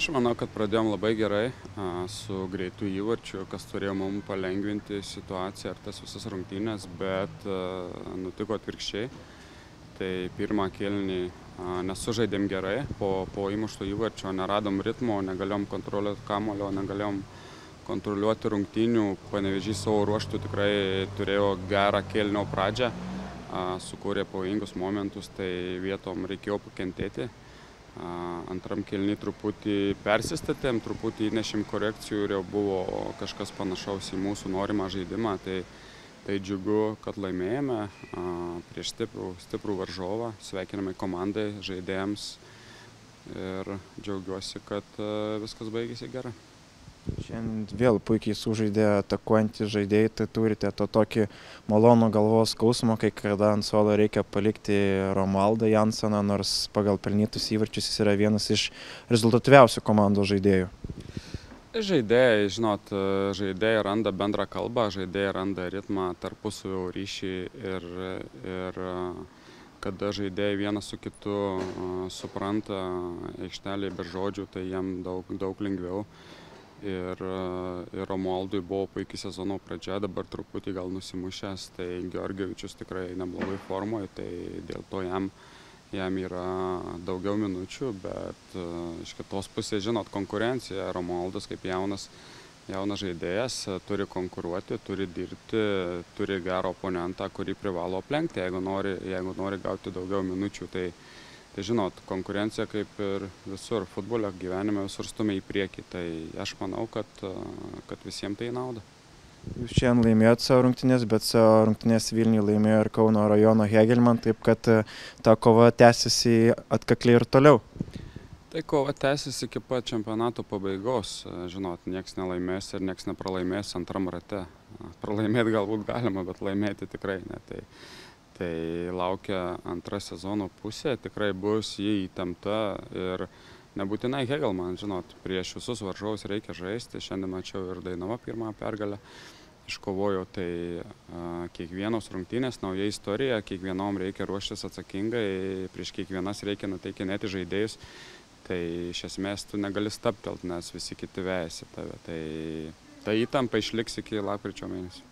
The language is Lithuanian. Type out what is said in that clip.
Aš manau, kad pradėjom labai gerai su greitu įvarčiu, kas turėjo mums palengvinti situaciją ar tas visas rungtynės, bet nutiko atvirkščiai. Tai pirmą kėlinį nesužaidėm gerai, po įmušto įvarčio neradom ritmo, negalėjom kontroliuoti kamuolio, negalėjom kontroliuoti rungtynių. Panevėžys savo ruoštų tikrai turėjo gerą kėlinio pradžią, sukūrė pavojingus momentus, tai vietom reikėjo pakentėti. Antram kėlinį truputį persistatėm, truputį įnešėm korekcijų ir jau buvo kažkas panašaus į mūsų norimą žaidimą. Tai džiugu, kad laimėjome prieš stiprų varžovą, sveikiname komandai, žaidėjams ir džiaugiuosi, kad viskas baigėsi gerai. Šiandien vėl puikiai sužaidė atakuojantys žaidėjai, tai turite to tokį malonų galvos skausmą, kai kada ant suolo reikia palikti Romualdą Jansoną, nors pagal pelnytus įvarčius jis yra vienas iš rezultatyviausių komandos žaidėjų. Žaidėjai, žinot, žaidėjai randa bendrą kalbą, žaidėjai randa ritmą, tarpusavio ryšį ir kada žaidėjai vienas su kitu supranta aikštelėje be žodžių, tai jiem daug lengviau. Ir Romualdui buvo puikiai sezono pradžia, dabar truputį gal nusimušęs, tai Georgievičius tikrai neblogai formoje, tai dėl to jam yra daugiau minučių, bet iš kitos pusės, žinot, konkurencija. Romualdas kaip jaunas žaidėjas turi konkuruoti, turi dirbti, turi gerą oponentą, kurį privalo aplenkti, jeigu nori gauti daugiau minučių. Tai žinot, konkurencija kaip ir visur, futbole, gyvenime visur stumia į priekį, tai aš manau, kad visiems tai nauda. Jūs šiandien laimėjot savo rungtynės, bet savo rungtynės Vilniuje laimėjo ir Kauno rajono Hegelman, taip kad ta kova tęsiasi atkakliai ir toliau. Tai kova tęsiasi iki pat čempionato pabaigos, žinot, nieks nelaimės ir nieks nepralaimės antram rate. Pralaimėti galbūt galima, bet laimėti tikrai ne. Tai laukia antra sezono pusė, tikrai bus jį įtempta ir nebūtinai Hegelman, žinot, prieš visus varžovus reikia žaisti. Šiandien mačiau ir Dainava pirmą pergalę iškovojo, tai kiekvienos rungtynės nauja istorija, kiekvienom reikia ruoštis atsakingai, prieš kiekvienas reikia nuteikinėti žaidėjus, tai iš esmės tu negali stabtelt, nes visi kiti vejasi tave. Tai įtampa išliks iki lapkričio mėnesio.